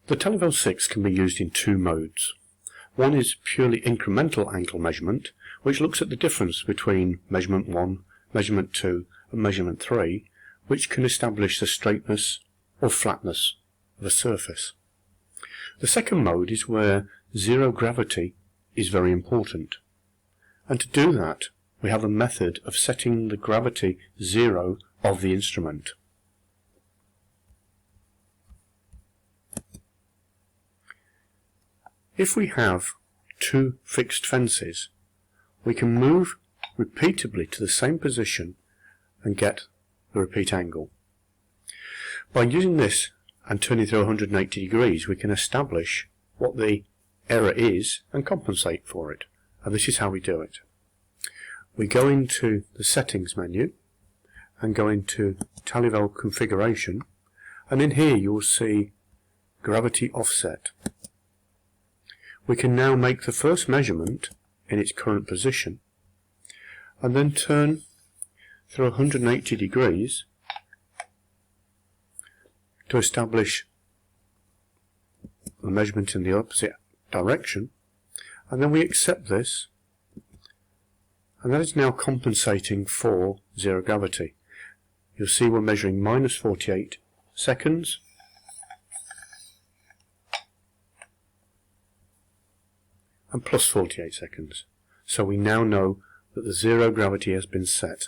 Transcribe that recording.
The Talyvel 6 can be used in two modes. One is purely incremental angle measurement, which looks at the difference between measurement 1, measurement 2 and measurement 3, which can establish the straightness or flatness of a surface. The second mode is where zero gravity is very important. And to do that, we have a method of setting the gravity zero of the instrument. If we have two fixed fences, we can move repeatedly to the same position and get the repeat angle. By using this and turning through 180 degrees, we can establish what the error is and compensate for it. And this is how we do it. We go into the settings menu and go into Talyvel configuration, and in here you will see gravity offset. We can now make the first measurement in its current position and then turn through 180 degrees to establish the measurement in the opposite direction, and then we accept this, and that is now compensating for zero gravity. You'll see we're measuring minus 48 seconds and plus 48 seconds. So we now know that the zero gravity has been set.